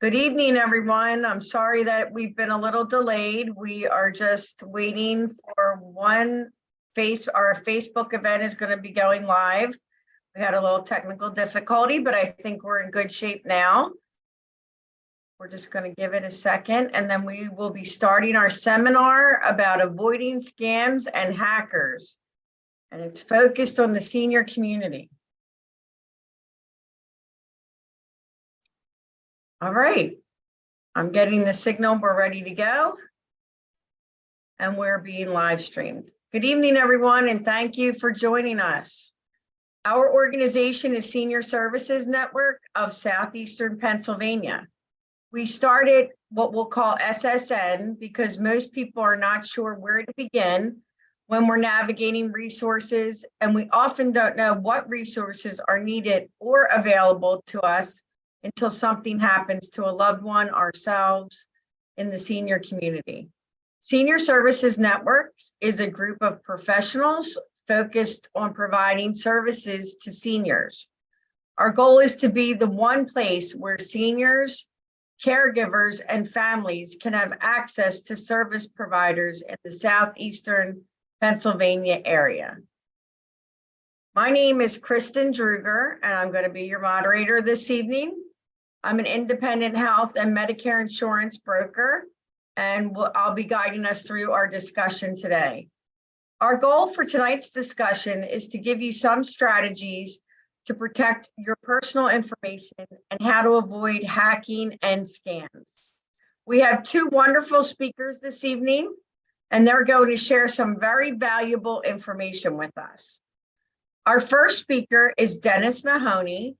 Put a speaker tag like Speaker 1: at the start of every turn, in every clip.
Speaker 1: Good evening, everyone. I'm sorry that we've been a little delayed. We are just waiting for our Facebook event is going to be going live. We had a little technical difficulty, but I think we're in good shape now. We're just going to give it a second, and then we will be starting our seminar about avoiding scams and hackers. And it's focused on the senior community. All right, I'm getting the signal. We're ready to go. And we're being live streamed. Good evening, everyone, and thank you for joining us. Our organization is Senior Services Network of Southeastern Pennsylvania. We started what we'll call SSN because most people are not sure where to begin when we're navigating resources, and we often don't know what resources are needed or available to us until something happens to a loved one, ourselves, in the senior community. Senior Services Networks is a group of professionals focused on providing services to seniors. Our goal is to be the one place where seniors, caregivers, and families can have access to service providers in the Southeastern Pennsylvania area. My name is Kristen Druger, and I'm going to be your moderator this evening. I'm an independent health and Medicare insurance broker, and I'll be guiding us through our discussion today. Our goal for tonight's discussion is to give you some strategies to protect your personal information and how to avoid hacking and scams. We have two wonderful speakers this evening, and they're going to share some very valuable information with us. Our first speaker is Dennis Mahoney,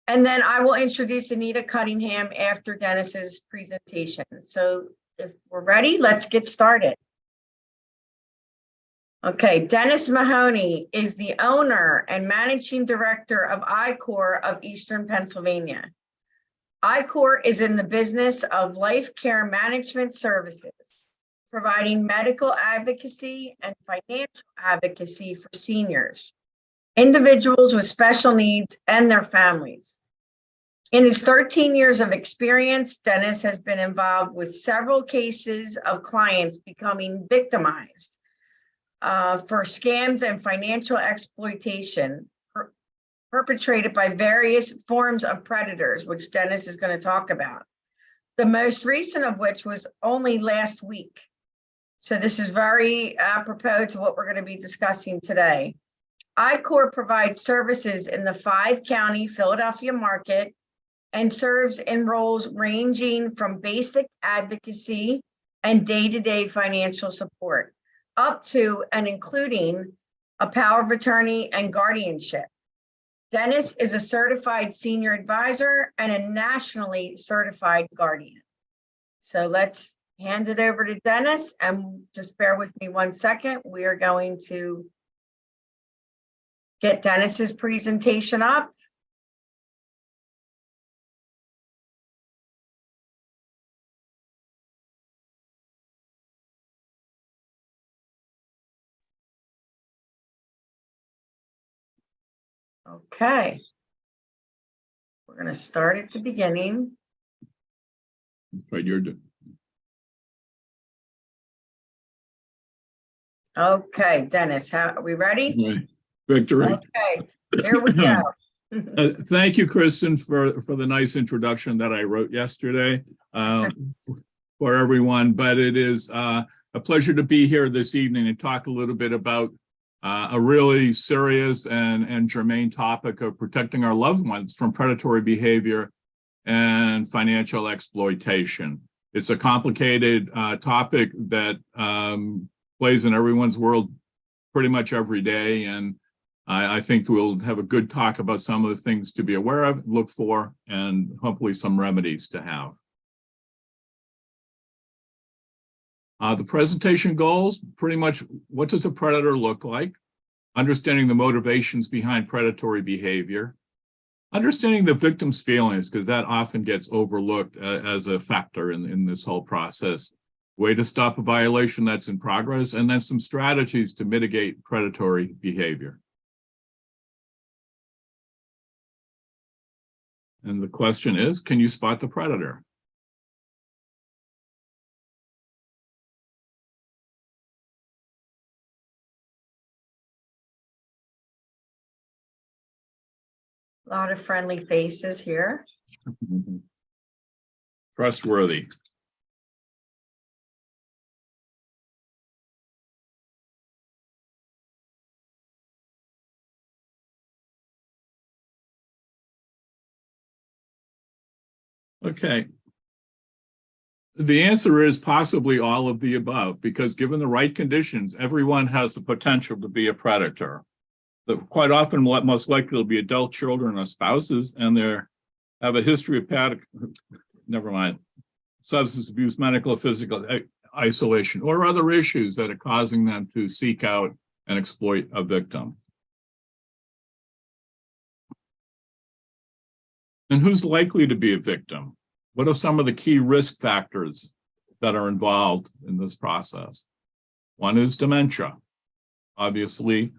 Speaker 1: and then I will introduce Anita Cunningham after Dennis's presentation. So if we're ready, let's get started. Okay, Dennis Mahoney is the owner and managing director of IKOR of Eastern Pennsylvania. IKOR is in the business of life care management services, providing medical advocacy and financial advocacy for seniors, individuals with special needs, and their families. In his 13 years of experience, Dennis has been involved with several cases of clients becoming victimized for scams and financial exploitation perpetrated by various forms of predators, which Dennis is going to talk about. The most recent of which was only last week. So this is very apropos to what we're going to be discussing today. IKOR provides services in the 5-county Philadelphia market and serves in roles ranging from basic advocacy and day-to-day financial support, up to and including a power of attorney and guardianship. Dennis is a certified senior advisor and a nationally certified guardian. So let's hand it over to Dennis, and just bear with me 1 second. We are going to get Dennis's presentation up. Okay. We're going to start at the beginning.
Speaker 2: Right, you're doing.
Speaker 1: Okay, Dennis, are we ready?
Speaker 2: Right. Victory.
Speaker 1: Okay, here we go.
Speaker 2: Thank you, Kristen, for the nice introduction that I wrote yesterday for everyone. But it is a pleasure to be here this evening and talk a little bit about a really serious and germane topic of protecting our loved ones from predatory behavior and financial exploitation. It's a complicated topic that plays in everyone's world pretty much every day, and I think we'll have a good talk about some of the things to be aware of, look for, and hopefully some remedies to have. The presentation goals, pretty much what does a predator look like? Understanding the motivations behind predatory behavior. Understanding the victim's feelings, because that often gets overlooked as a factor in this whole process. Way to stop a violation that's in progress, and then some strategies to mitigate predatory behavior. And the question is, can you spot the predator?
Speaker 1: A lot of friendly faces here.
Speaker 2: Trustworthy. Okay. The answer is possibly all of the above, because given the right conditions, everyone has the potential to be a predator. Quite often, most likely will be adult children or spouses, and they have a history of substance abuse, medical, physical isolation, or other issues that are causing them to seek out and exploit a victim. And who's likely to be a victim? What are some of the key risk factors that are involved in this process? One is dementia. Obviously,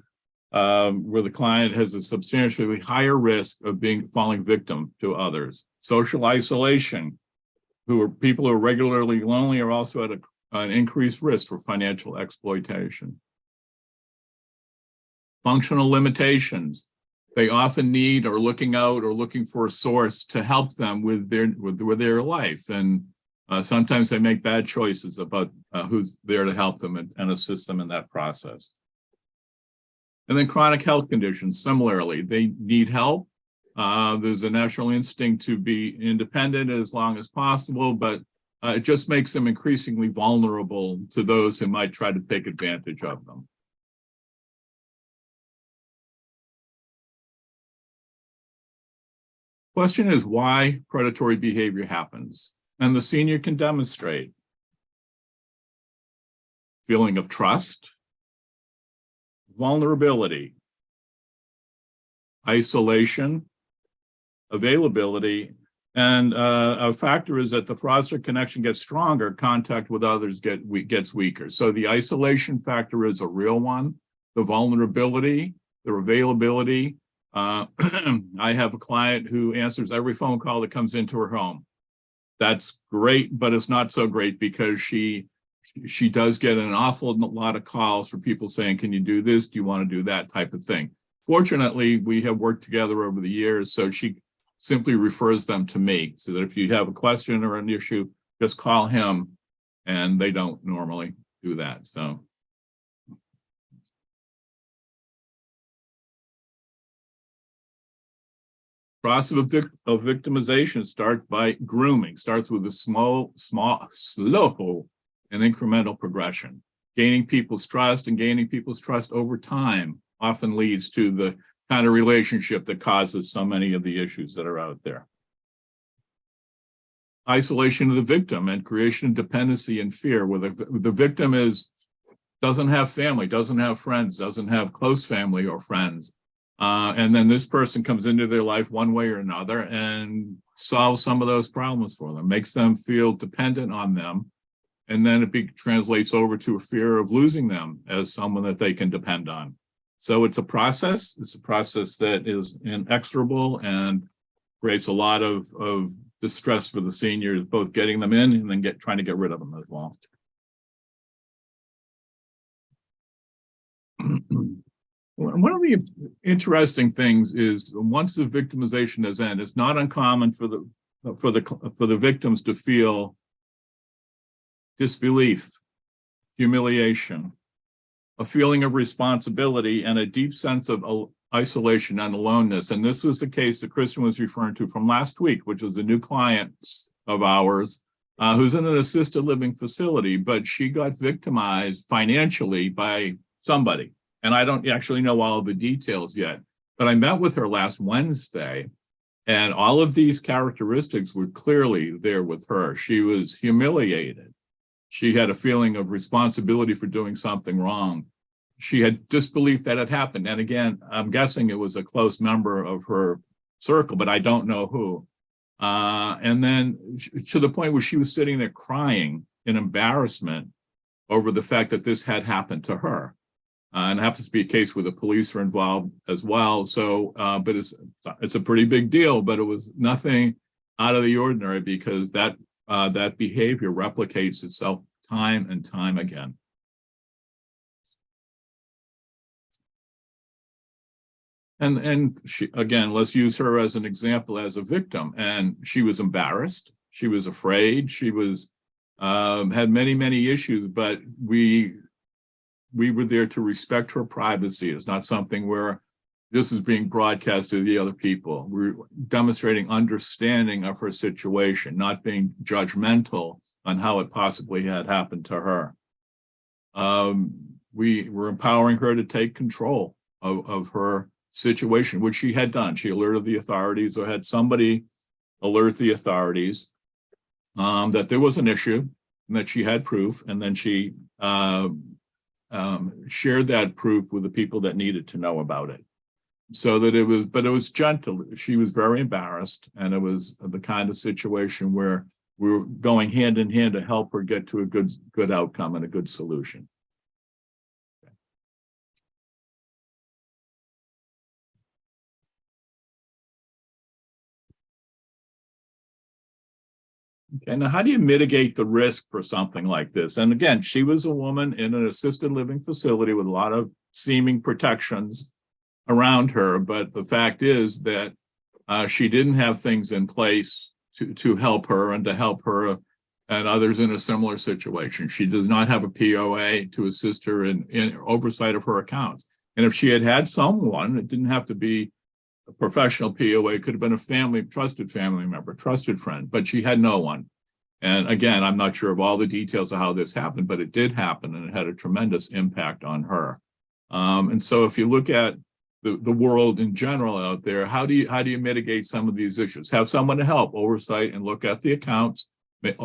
Speaker 2: where the client has a substantially higher risk of falling victim to others. Social isolation, people who are regularly lonely are also at an increased risk for financial exploitation. Functional limitations. They often need or looking for a source to help them with their life. And sometimes they make bad choices about who's there to help them and assist them in that process. And then chronic health conditions, similarly, they need help. There's a natural instinct to be independent as long as possible, but it just makes them increasingly vulnerable to those who might try to take advantage of them. Question is why predatory behavior happens, and the senior can demonstrate feeling of trust, vulnerability, isolation, availability, and a factor is that the fraudster connection gets stronger, contact with others gets weaker. So the isolation factor is a real one, the vulnerability, the availability. I have a client who answers every phone call that comes into her home. That's great, but it's not so great because she does get an awful lot of calls for people saying, can you do this? Do you want to do that type of thing? Fortunately, we have worked together over the years, so she simply refers them to me so that if you have a question or an issue, just call him, and they don't normally do that. So. Process of victimization starts by grooming, starts with a slow and incremental progression. Gaining people's trust over time often leads to the kind of relationship that causes so many of the issues that are out there. Isolation of the victim and creation of dependency and fear, where the victim doesn't have family, doesn't have friends, doesn't have close family or friends. And then this person comes into their life one way or another and solves some of those problems for them, makes them feel dependent on them. And then it translates over to a fear of losing them as someone that they can depend on. So it's a process. It's a process that is inexorable and creates a lot of distress for the seniors, both getting them in and then trying to get rid of them as well. One of the interesting things is once the victimization has ended, it's not uncommon for the victims to feel disbelief, humiliation, a feeling of responsibility, and a deep sense of isolation and aloneness. And this was the case that Kristen was referring to from last week, which was a new client of ours who's in an assisted living facility, but she got victimized financially by somebody. And I don't actually know all of the details yet, but I met with her last Wednesday, and all of these characteristics were clearly there with her. She was humiliated. She had a feeling of responsibility for doing something wrong. She had disbelief that it happened. And again, I'm guessing it was a close member of her circle, but I don't know who. And then to the point where she was sitting there crying in embarrassment over the fact that this had happened to her. And it happens to be a case where the police are involved as well. So, but it's a pretty big deal, but it was nothing out of the ordinary because that behavior replicates itself time and time again. And she, again, let's use her as an example as a victim. And she was embarrassed. She was afraid. She was had many issues, but we were there to respect her privacy. It's not something where this is being broadcast to the other people. We're demonstrating understanding of her situation, not being judgmental on how it possibly had happened to her. We were empowering her to take control of her situation, which she had done. She alerted the authorities, or had somebody alert the authorities that there was an issue and that she had proof, and then she shared that proof with the people that needed to know about it. So that it was, but it was gentle. She was very embarrassed, and it was the kind of situation where we were going hand in hand to help her get to a good outcome and a good solution. Okay, now how do you mitigate the risk for something like this? And again, she was a woman in an assisted living facility with a lot of seeming protections around her, but the fact is that she didn't have things in place to help her and to help her and others in a similar situation. She does not have a POA to assist her in oversight of her accounts. And if she had had someone, it didn't have to be a professional POA, it could have been a trusted family member, trusted friend, but she had no one. And again, I'm not sure of all the details of how this happened, but it did happen, and it had a tremendous impact on her. And so if you look at the world in general out there, how do you mitigate some of these issues? Have someone to help oversight and look at the accounts,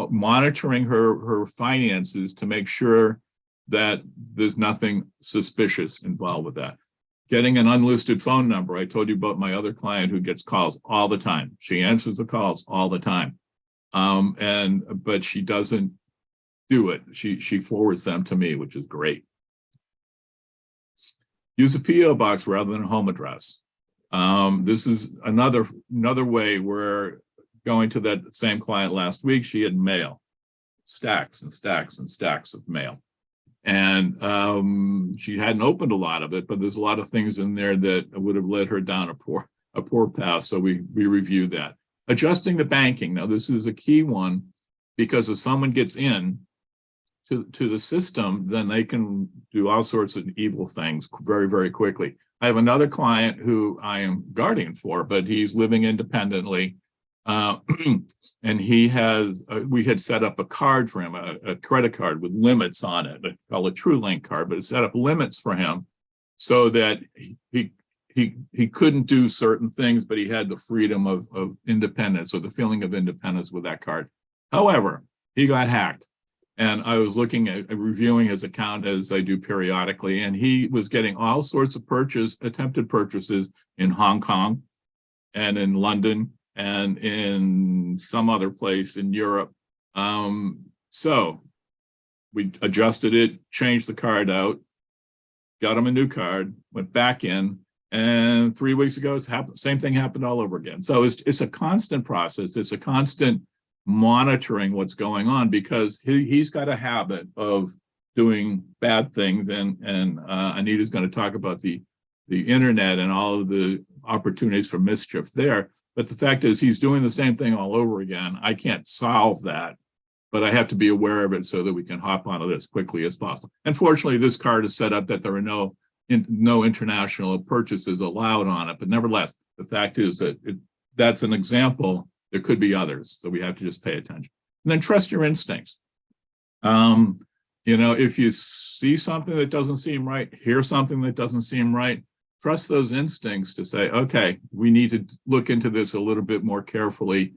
Speaker 2: monitoring her finances to make sure that there's nothing suspicious involved with that. Getting an unlisted phone number. I told you about my other client who gets calls all the time. She answers the calls all the time. But she doesn't do it. She forwards them to me, which is great. Use a PO box rather than a home address. This is another way where, going to that same client last week, she had mail, stacks and stacks and stacks of mail. And she hadn't opened a lot of it, but there's a lot of things in there that would have led her down a poor path. So we reviewed that. Adjusting the banking. Now, this is a key one, because if someone gets in to the system, then they can do all sorts of evil things very quickly. I have another client who I am guardian for, but he's living independently. And he has, we had set up a card for him, a credit card with limits on it. I call it TrueLink card, but it set up limits for him so that he couldn't do certain things, but he had the freedom of independence, or the feeling of independence with that card. However, he got hacked, and I was looking at reviewing his account, as I do periodically, and he was getting all sorts of attempted purchases in Hong Kong and in London and in some other place in Europe. So we adjusted it, changed the card out, got him a new card, went back in, and 3 weeks ago, same thing happened all over again. So it's a constant process. It's a constant monitoring what's going on, because he's got a habit of doing bad things. And Anita's going to talk about the internet and all of the opportunities for mischief there. But the fact is, he's doing the same thing all over again. I can't solve that, but I have to be aware of it so that we can hop on it as quickly as possible. Unfortunately, this card is set up that there are no international purchases allowed on it. But nevertheless, the fact is that that's an example. There could be others, so we have to just pay attention. And then trust your instincts. If you see something that doesn't seem right, hear something that doesn't seem right, trust those instincts to say, okay, we need to look into this a little bit more carefully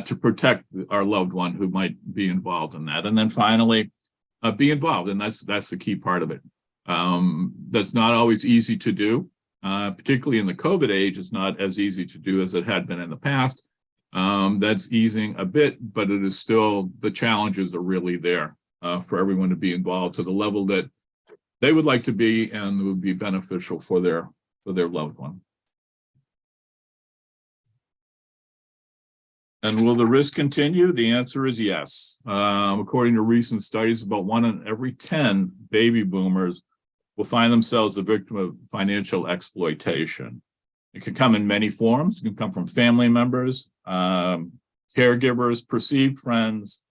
Speaker 2: to protect our loved one who might be involved in that. And then finally, be involved. And that's the key part of it. That's not always easy to do, particularly in the COVID age. It's not as easy to do as it had been in the past. That's easing a bit, but it is still, the challenges are really there for everyone to be involved to the level that they would like to be and would be beneficial for their loved one. And will the risk continue? The answer is yes. According to recent studies, about 1 in every 10 baby boomers will find themselves a victim of financial exploitation. It can come in many forms. It can come from family members, caregivers, perceived friends,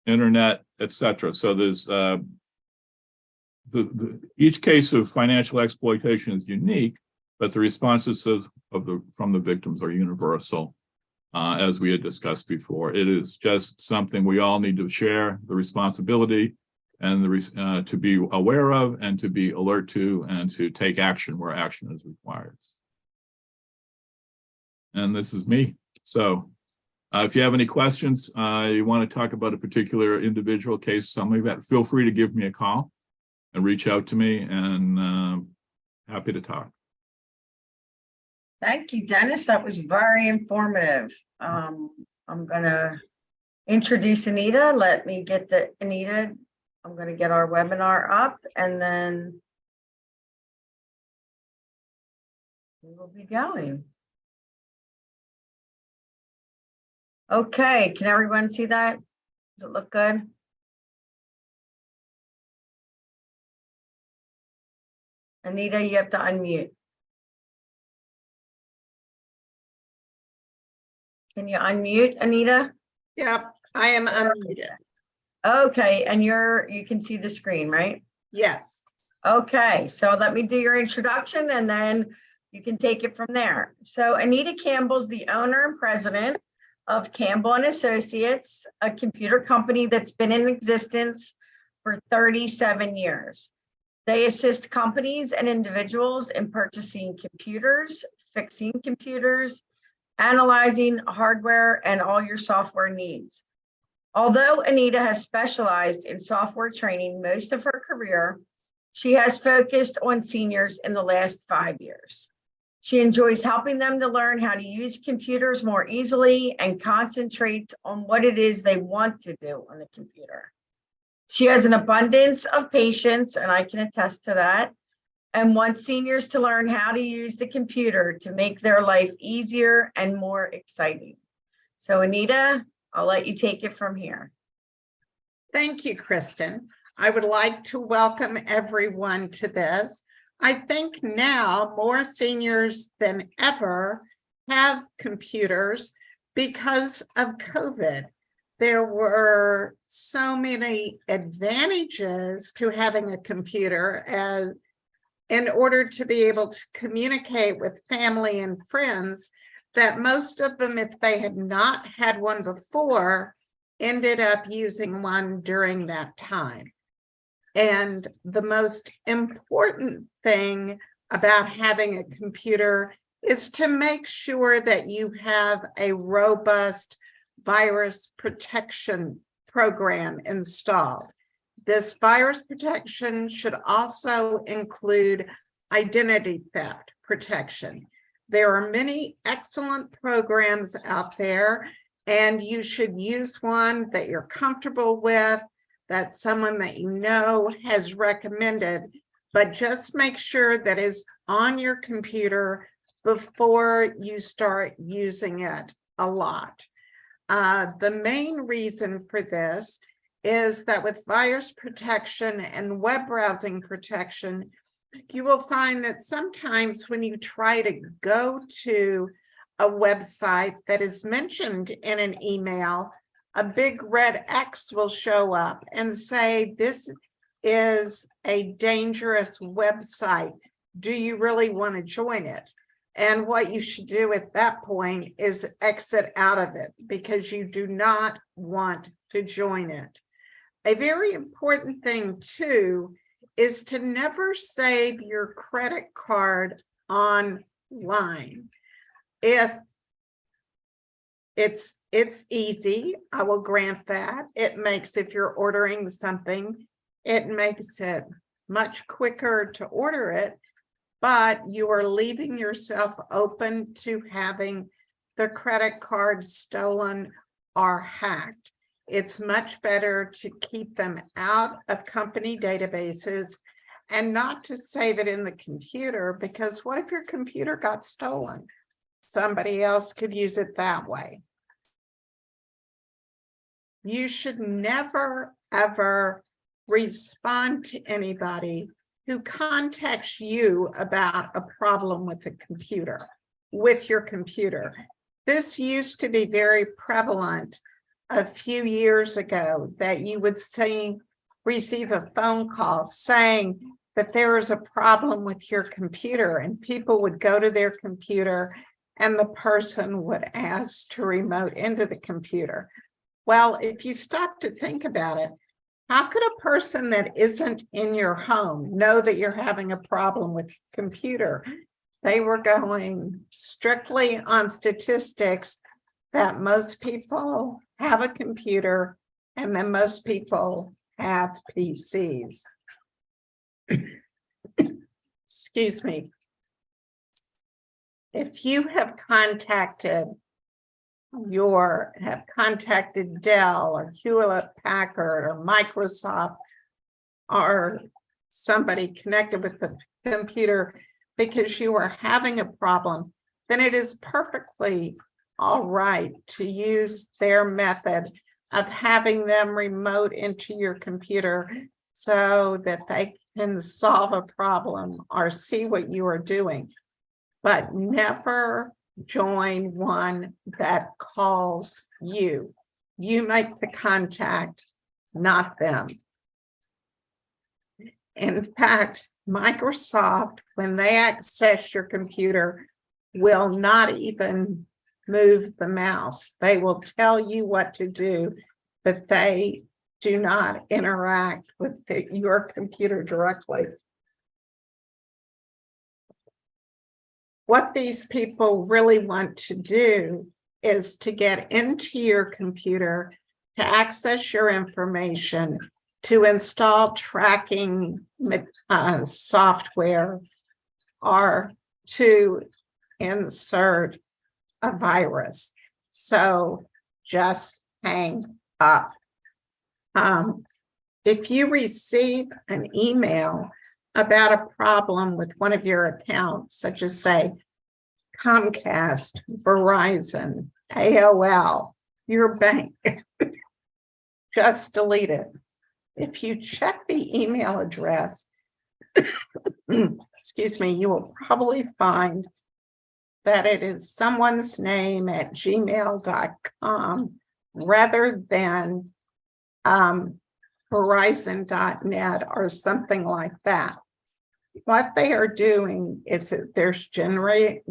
Speaker 2: internet, etc. So there's each case of financial exploitation is unique, but the responses from the victims are universal, as we had discussed before. It is just something we all need to share the responsibility and to be aware of and to be alert to and to take action where action is required. And this is me. So if you have any questions, you want to talk about a particular individual case, something like that, feel free to give me a call and reach out to me, and happy to talk.
Speaker 1: Thank you, Dennis. That was very informative. I'm going to introduce Anita. Let me get Anita. I'm going to get our webinar up, and then we will be going. Okay, can everyone see that? Does it look good? Anita, you have to unmute. Can you unmute, Anita?
Speaker 3: Yep, I am unmuted.
Speaker 1: Okay, and you can see the screen, right?
Speaker 3: Yes.
Speaker 1: Okay, so let me do your introduction and then you can take it from there. So Anita Campbell's the owner and president of Campbell and Associates, a computer company that's been in existence for 37 years. They assist companies and individuals in purchasing computers, fixing computers, analyzing hardware, and all your software needs. Although Anita has specialized in software training most of her career, she has focused on seniors in the last 5 years. She enjoys helping them to learn how to use computers more easily and concentrate on what it is they want to do on the computer. She has an abundance of patience, and I can attest to that, and wants seniors to learn how to use the computer to make their life easier and more exciting. So Anita, I'll let you take it from here.
Speaker 3: Thank you, Kristen. I would like to welcome everyone to this. I think now more seniors than ever have computers because of COVID. There were so many advantages to having a computer as in order to be able to communicate with family and friends, that most of them, if they had not had one before, ended up using one during that time. And the most important thing about having a computer is to make sure that you have a robust virus protection program installed. This virus protection should also include identity theft protection. There are many excellent programs out there, and you should use one that you're comfortable with, that someone that you know has recommended, but just make sure that it's on your computer before you start using it a lot. The main reason for this is that with virus protection and web browsing protection, you will find that sometimes when you try to go to a website that is mentioned in an email, a big red X will show up and say, this is a dangerous website. Do you really want to join it? And what you should do at that point is exit out of it because you do not want to join it. A very important thing too is to never save your credit card online. If it's easy, I will grant that. It makes, if you're ordering something, it makes it much quicker to order it, but you are leaving yourself open to having the credit card stolen or hacked. It's much better to keep them out of company databases and not to save it in the computer, because what if your computer got stolen? Somebody else could use it that way. You should never, ever respond to anybody who contacts you about a problem with your computer. This used to be very prevalent a few years ago, that you would receive a phone call saying that there is a problem with your computer, and people would go to their computer and the person would ask to remote into the computer. Well, if you stop to think about it, how could a person that isn't in your home know that you're having a problem with your computer? They were going strictly on statistics that most people have a computer and then most people have PCs. Excuse me. If you have contacted Dell or Hewlett-Packard or Microsoft or somebody connected with the computer because you are having a problem, then it is perfectly all right to use their method of having them remote into your computer so that they can solve a problem or see what you are doing. But never join one that calls you. You make the contact, not them. In fact, Microsoft, when they access your computer, will not even move the mouse. They will tell you what to do, but they do not interact with your computer directly. What these people really want to do is to get into your computer, to access your information, to install tracking software, or to insert a virus. So just hang up. If you receive an email about a problem with one of your accounts, such as say Comcast, Verizon, AOL, your bank, just delete it. If you check the email address, excuse me, you will probably find that it is someone's name at gmail.com rather than Verizon.net or something like that. What they are doing is that there's generally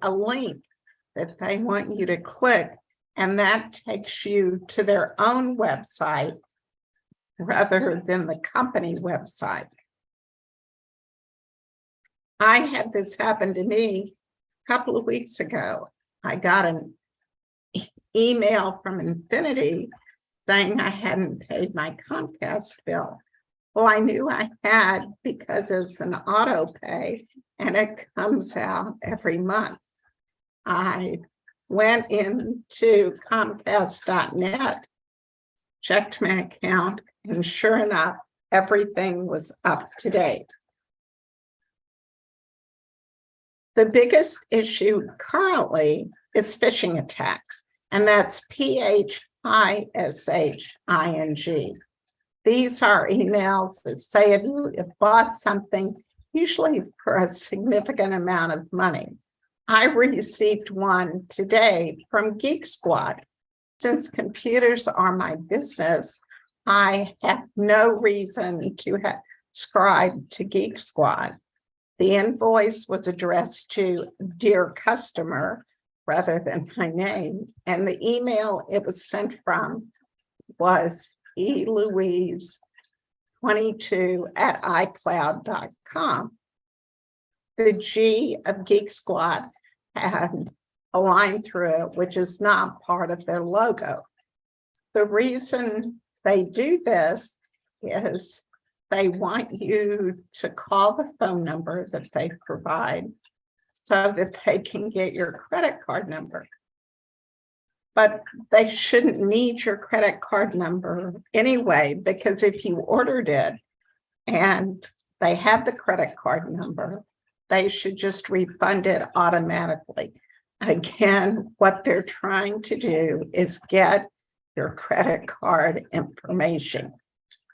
Speaker 3: a link that they want you to click, and that takes you to their own website rather than the company website. I had this happen to me a couple of weeks ago. I got an email from Infinity saying I hadn't paid my Comcast bill. Well, I knew I had because it's an auto pay and it comes out every month. I went into Comcast.net, checked my account, and sure enough, everything was up to date. The biggest issue currently is phishing attacks, and that's phishing. These are emails that say if you have bought something, usually for a significant amount of money. I received one today from Geek Squad. Since computers are my business, I have no reason to subscribe to Geek Squad. The invoice was addressed to Dear Customer rather than my name, and the email it was sent from was elouise22@icloud.com. The G of Geek Squad had a line through it, which is not part of their logo. The reason they do this is they want you to call the phone number that they provide so that they can get your credit card number. But they shouldn't need your credit card number anyway, because if you ordered it and they have the credit card number, they should just refund it automatically. Again, what they're trying to do is get your credit card information.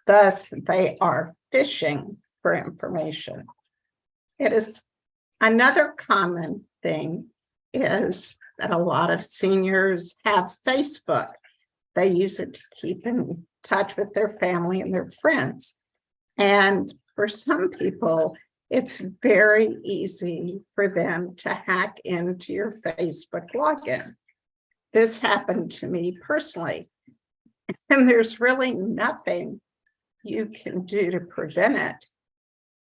Speaker 3: Thus, they are phishing for information. It is another common thing is that a lot of seniors have Facebook. They use it to keep in touch with their family and their friends. And for some people, it's very easy for them to hack into your Facebook login. This happened to me personally, and there's really nothing you can do to prevent it,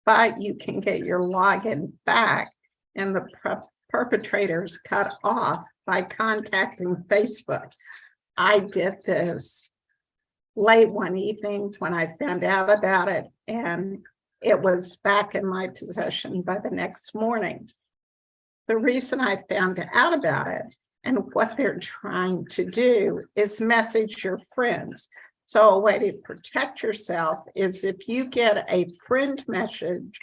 Speaker 3: but you can get your login back and the perpetrators cut off by contacting Facebook. I did this late one evening when I found out about it, and it was back in my possession by the next morning. The reason I found out about it and what they're trying to do is message your friends. So a way to protect yourself is if you get a friend message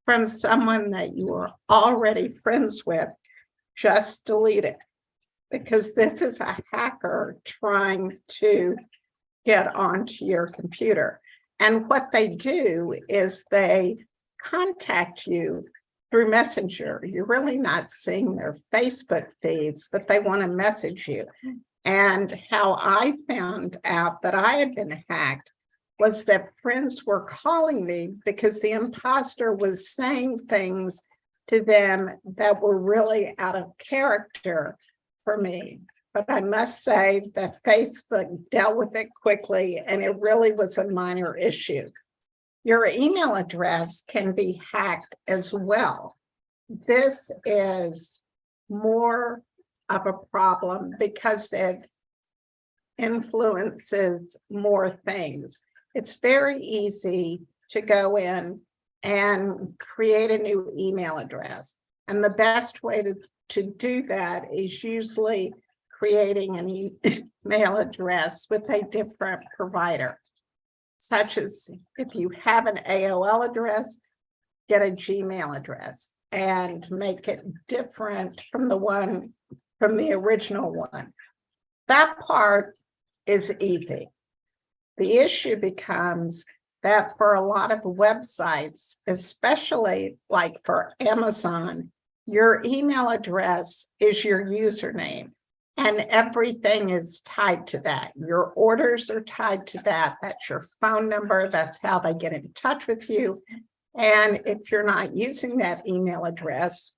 Speaker 3: from someone that you are already friends with, just delete it, because this is a hacker trying to get onto your computer. And what they do is they contact you through Messenger. You're really not seeing their Facebook feeds, but they want to message you. And how I found out that I had been hacked was that friends were calling me because the imposter was saying things to them that were really out of character for me. But I must say that Facebook dealt with it quickly, and it really was a minor issue. Your email address can be hacked as well. This is more of a problem because it influences more things. It's very easy to go in and create a new email address. And the best way to do that is usually creating an email address with a different provider, such as if you have an AOL address, get a Gmail address and make it different from the original one. That part is easy. The issue becomes that for a lot of websites, especially like for Amazon, your email address is your username. And everything is tied to that. Your orders are tied to that. That's your phone number. That's how they get in touch with you. And if you're not using that email address,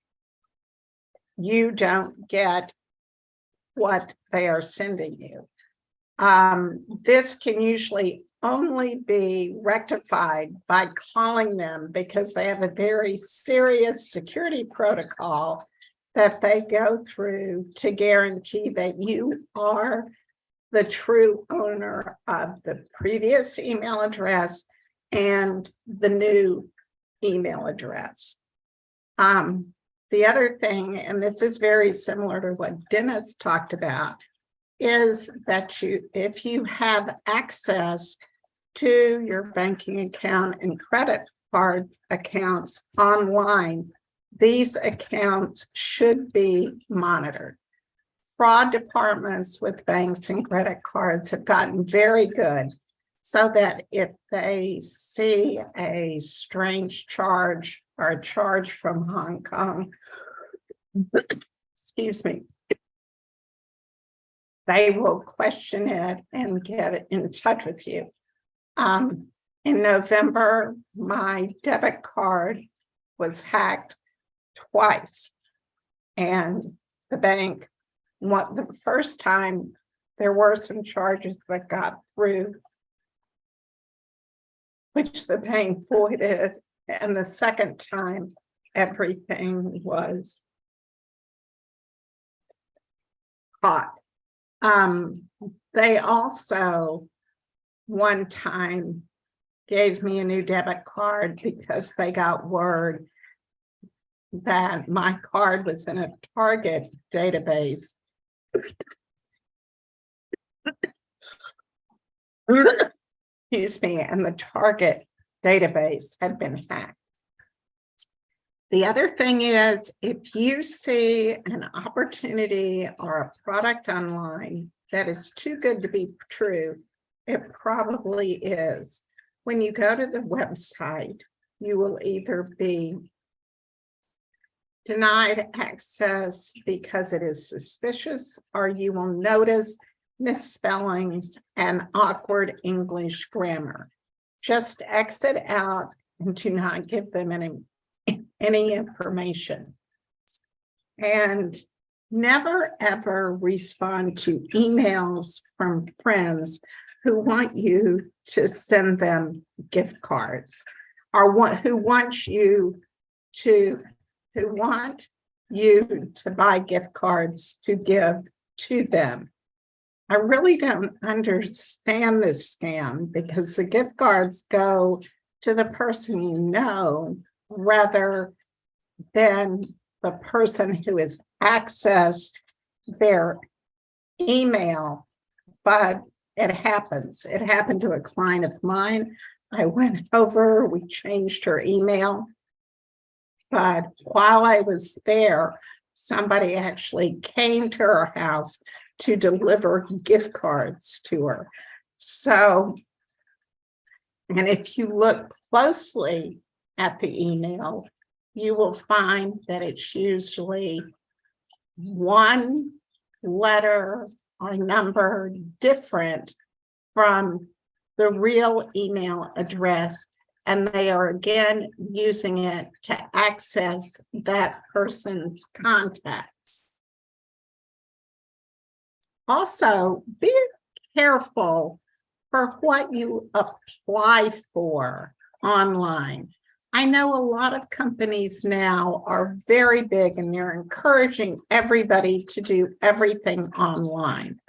Speaker 3: you don't get what they are sending you. This can usually only be rectified by calling them because they have a very serious security protocol that they go through to guarantee that you are the true owner of the previous email address and the new email address. The other thing, and this is very similar to what Dennis talked about, is that if you have access to your banking account and credit card accounts online, these accounts should be monitored. Fraud departments with banks and credit cards have gotten very good so that if they see a strange charge or a charge from Hong Kong, excuse me, they will question it and get in touch with you. In November, my debit card was hacked twice. And the bank, the first time, there were some charges that got through, which the bank voided. And the second time, everything was caught. They also, one time, gave me a new debit card because they got word that my card was in a Target database. Excuse me, and the Target database had been hacked. The other thing is, if you see an opportunity or a product online that is too good to be true, it probably is. When you go to the website, you will either be denied access because it is suspicious, or you will notice misspellings and awkward English grammar. Just exit out and do not give them any information. And never ever respond to emails from friends who want you to send them gift cards, or who want you to buy gift cards to give to them. I really don't understand this scam, because the gift cards go to the person you know rather than the person who has accessed their email. But it happens. It happened to a client of mine. I went over, we changed her email. But while I was there, somebody actually came to her house to deliver gift cards to her. So, and if you look closely at the email, you will find that it's usually one letter or number different from the real email address, and they are again using it to access that person's contacts. Also, be careful for what you apply for online. I know a lot of companies now are very big and they're encouraging everybody to do everything online.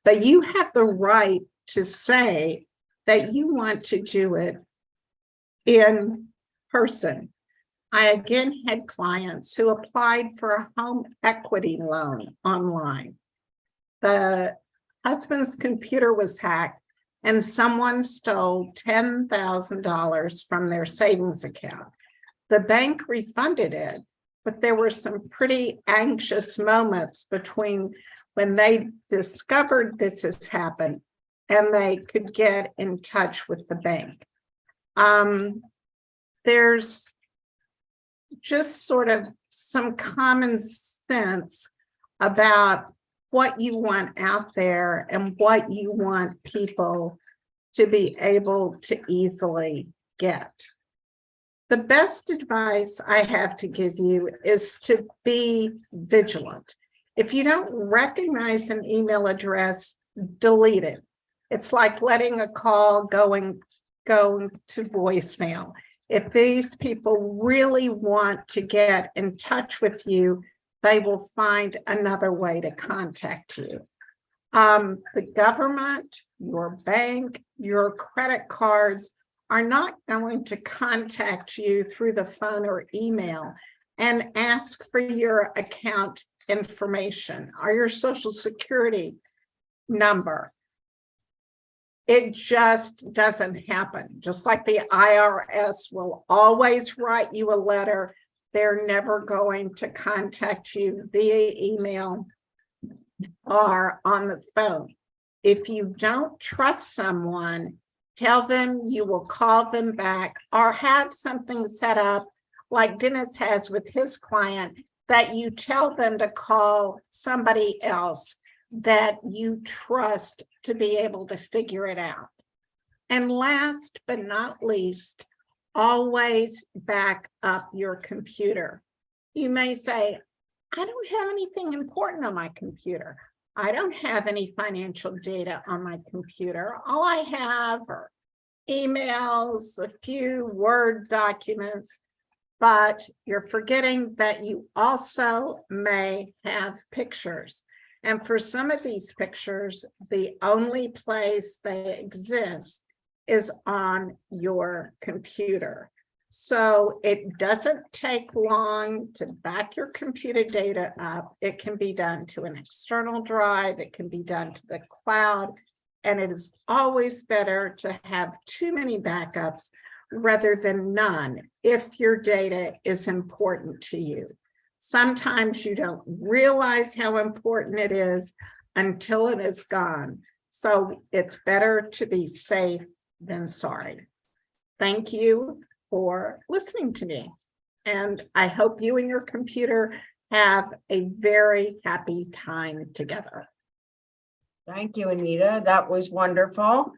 Speaker 3: But you have the right to say that you want to do it in person. I again had clients who applied for a home equity loan online. The husband's computer was hacked and someone stole $10,000 from their savings account. The bank refunded it, but there were some pretty anxious moments between when they discovered this has happened and they could get in touch with the bank. There's just sort of some common sense about what you want out there and what you want people to be able to easily get. The best advice I have to give you is to be vigilant. If you don't recognize an email address, delete it. It's like letting a call go to voicemail. If these people really want to get in touch with you, they will find another way to contact you. The government, your bank, your credit cards are not going to contact you through the phone or email and ask for your account information or your Social Security number. It just doesn't happen. Just like the IRS will always write you a letter, they're never going to contact you via email or on the phone. If you don't trust someone, tell them you will call them back or have something set up like Dennis has with his client, that you tell them to call somebody else that you trust to be able to figure it out. And last but not least, always back up your computer. You may say, I don't have anything important on my computer. I don't have any financial data on my computer. All I have are emails, a few Word documents, but you're forgetting that you also may have pictures. And for some of these pictures, the only place they exist is on your computer. So it doesn't take long to back your computer data up. It can be done to an external drive. It can be done to the cloud. And it is always better to have too many backups rather than none if your data is important to you. Sometimes you don't realize how important it is until it is gone. So it's better to be safe than sorry. Thank you for listening to me. And I hope you and your computer have a very happy time together.
Speaker 1: Thank you, Anita. That was wonderful.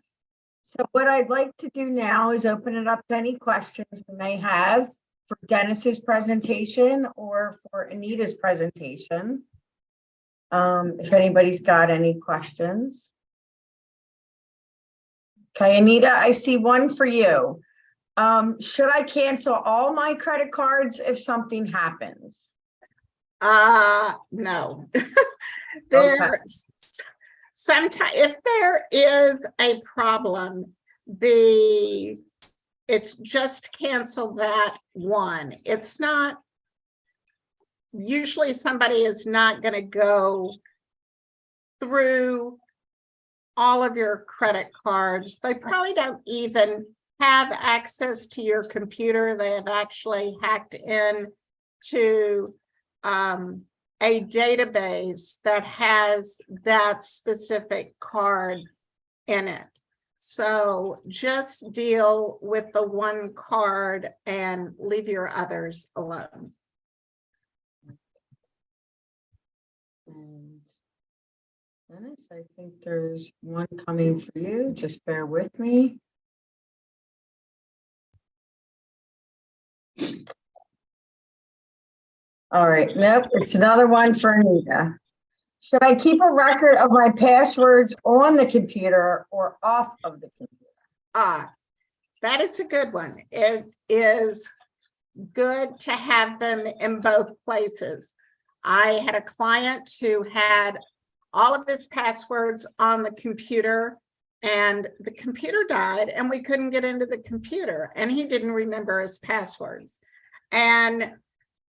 Speaker 1: So what I'd like to do now is open it up to any questions we may have for Dennis's presentation or for Anita's presentation. If anybody's got any questions. Okay, Anita, I see one for you. Should I cancel all my credit cards if something happens?
Speaker 3: No. There's sometimes, if there is a problem, it's just cancel that one. It's not, usually somebody is not going to go through all of your credit cards. They probably don't even have access to your computer. They have actually hacked in to a database that has that specific card in it. So just deal with the one card and leave your others alone.
Speaker 1: And Dennis, I think there's one coming for you. Just bear with me. All right, nope, it's another one for Anita. Should I keep a record of my passwords on the computer or off of the computer?
Speaker 3: That is a good one. It is good to have them in both places. I had a client who had all of his passwords on the computer and the computer died and we couldn't get into the computer and he didn't remember his passwords. And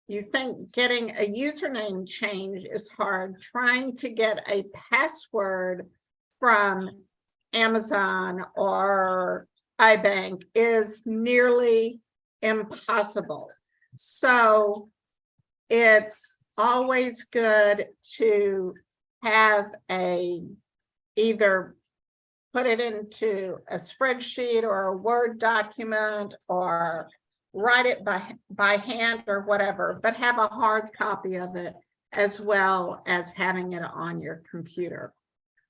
Speaker 3: you think getting a username change is hard. Trying to get a password from Amazon or iBank is nearly impossible. So it's always good to have either put it into a spreadsheet or a Word document or write it by hand or whatever, but have a hard copy of it as well as having it on your computer.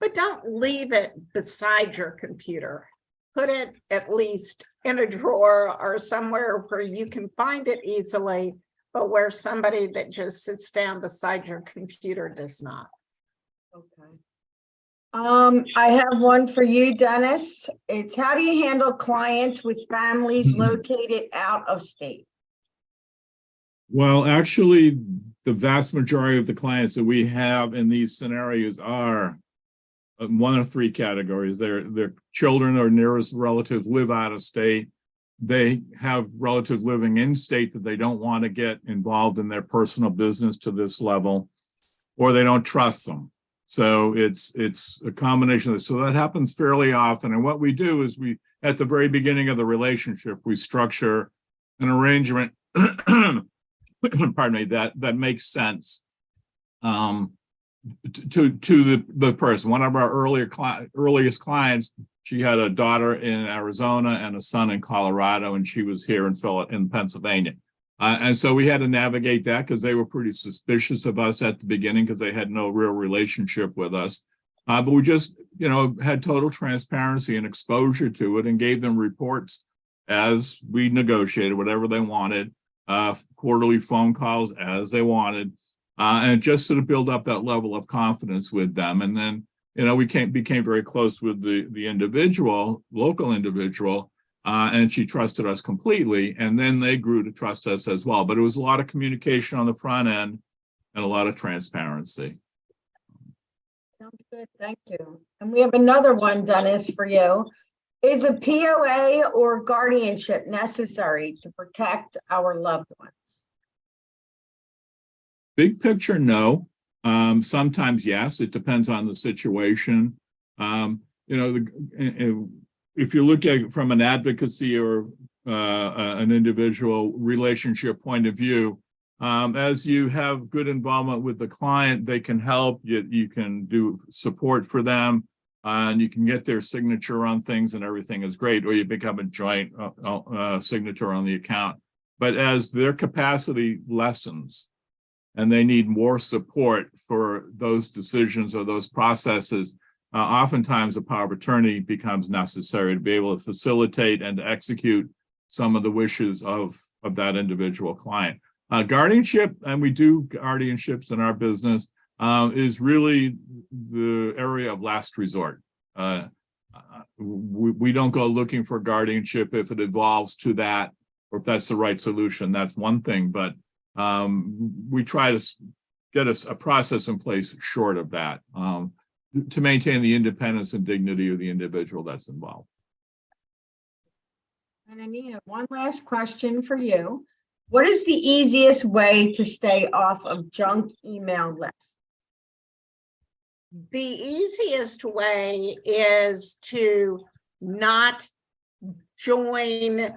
Speaker 3: But don't leave it beside your computer. Put it at least in a drawer or somewhere where you can find it easily, but where somebody that just sits down beside your computer does not.
Speaker 1: Okay. I have one for you, Dennis. It's how do you handle clients with families located out of state?
Speaker 2: Well, actually, the vast majority of the clients that we have in these scenarios are one of three categories. Their children or nearest relatives live out of state. They have relatives living in state that they don't want to get involved in their personal business to this level, or they don't trust them. So it's a combination of this. So that happens fairly often. And what we do is at the very beginning of the relationship, we structure an arrangement, pardon me, that makes sense to the person. One of our earliest clients, she had a daughter in Arizona and a son in Colorado, and she was here in Pennsylvania. And so we had to navigate that because they were pretty suspicious of us at the beginning because they had no real relationship with us. But we just, had total transparency and exposure to it and gave them reports as we negotiated whatever they wanted, quarterly phone calls as they wanted, and just sort of build up that level of confidence with them. And then, we became very close with the local individual, and she trusted us completely. And then they grew to trust us as well. But it was a lot of communication on the front end and a lot of transparency.
Speaker 1: Sounds good. Thank you. And we have another one, Dennis, for you. Is a POA or guardianship necessary to protect our loved ones?
Speaker 2: Big picture, no. Sometimes, yes. It depends on the situation. If you look at it from an advocacy or an individual relationship point of view, as you have good involvement with the client, they can help. You can do support for them. and you can get their signature on things and everything is great, or you become a joint signature on the account. But as their capacity lessens and they need more support for those decisions or those processes, oftentimes a power of attorney becomes necessary to be able to facilitate and to execute some of the wishes of that individual client. Guardianship, and we do guardianships in our business, is really the area of last resort. We don't go looking for guardianship if it evolves to that, or if that's the right solution. That's one thing, but we try to get a process in place short of that, to maintain the independence and dignity of the individual that's involved.
Speaker 1: And Anita, one last question for you. What is the easiest way to stay off of junk email lists?
Speaker 3: The easiest way is to not join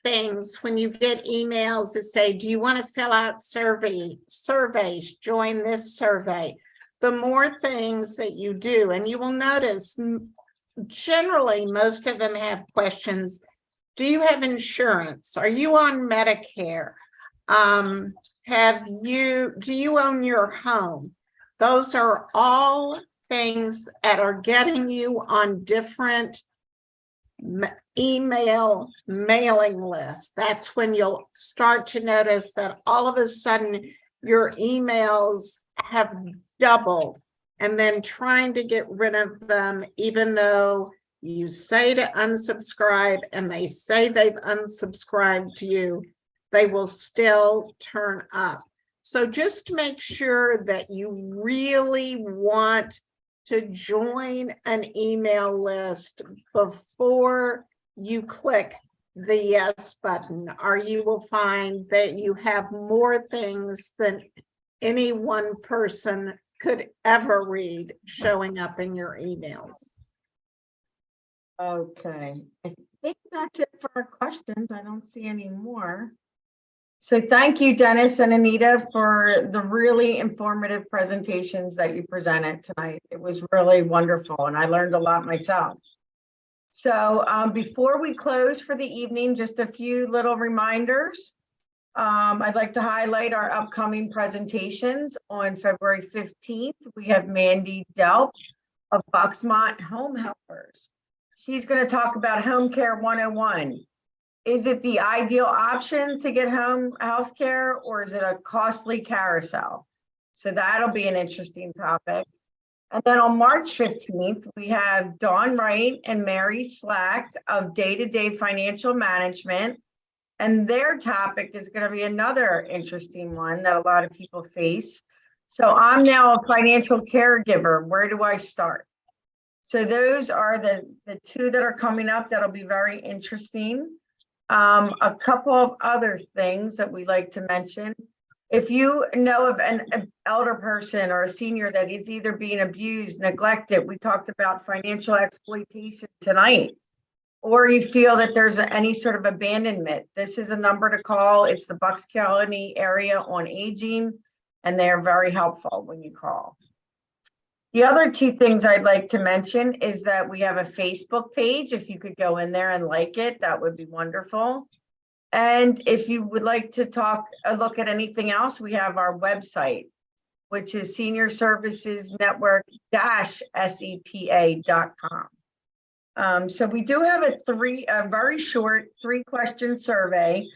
Speaker 3: things when you get emails that say, do you want to fill out surveys, join this survey. The more things that you do, and you will notice generally most of them have questions. Do you have insurance? Are you on Medicare? Do you own your home? Those are all things that are getting you on different email mailing lists. That's when you'll start to notice that all of a sudden your emails have doubled, and then trying to get rid of them, even though you say to unsubscribe and they say they've unsubscribed to you, they will still turn up. So just make sure that you really want to join an email list before you click the yes button, or you will find that you have more things than any one person could ever read showing up in your emails.
Speaker 1: Okay, I think that's it for our questions. I don't see any more. So thank you, Dennis and Anita, for the really informative presentations that you presented tonight. It was really wonderful, and I learned a lot myself. So before we close for the evening, just a few little reminders. I'd like to highlight our upcoming presentations. On February 15th, we have Mandy Delp of Buxmont Home Helpers. She's going to talk about Home Care 101. Is it the ideal option to get home health care, or is it a costly carousel? So that'll be an interesting topic. And then on March 15th, we have Dawn Wright and Mary Slack of Day-to-Day Financial Management. And their topic is going to be another interesting one that a lot of people face. So I'm now a financial caregiver. Where do I start? So those are the two that are coming up that'll be very interesting. A couple of other things that we like to mention. If you know of an elder person or a senior that is either being abused, neglected, we talked about financial exploitation tonight, or you feel that there's any sort of abandonment, this is a number to call. It's the Bucks County Area on Aging, and they are very helpful when you call. The other two things I'd like to mention is that we have a Facebook page. If you could go in there and like it, that would be wonderful. And if you would like to look at anything else, we have our website, which is seniorservicesnetwork-sepa.com. So we do have a very short 3-question survey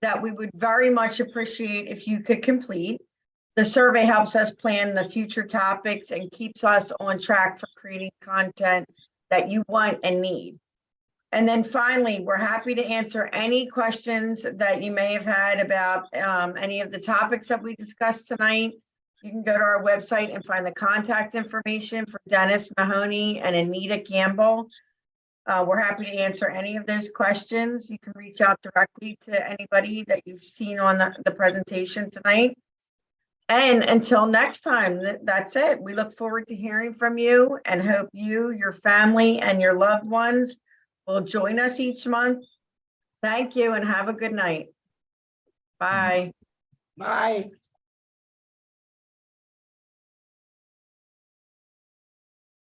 Speaker 1: that we would very much appreciate if you could complete. The survey helps us plan the future topics and keeps us on track for creating content that you want and need. And then finally, we're happy to answer any questions that you may have had about any of the topics that we discussed tonight. You can go to our website and find the contact information for Dennis Mahoney and Anita Campbell. We're happy to answer any of those questions. You can reach out directly to anybody that you've seen on the presentation tonight. And until next time, that's it. We look forward to hearing from you and hope you, your family, and your loved ones will join us each month. Thank you and have a good night. Bye.
Speaker 3: Bye.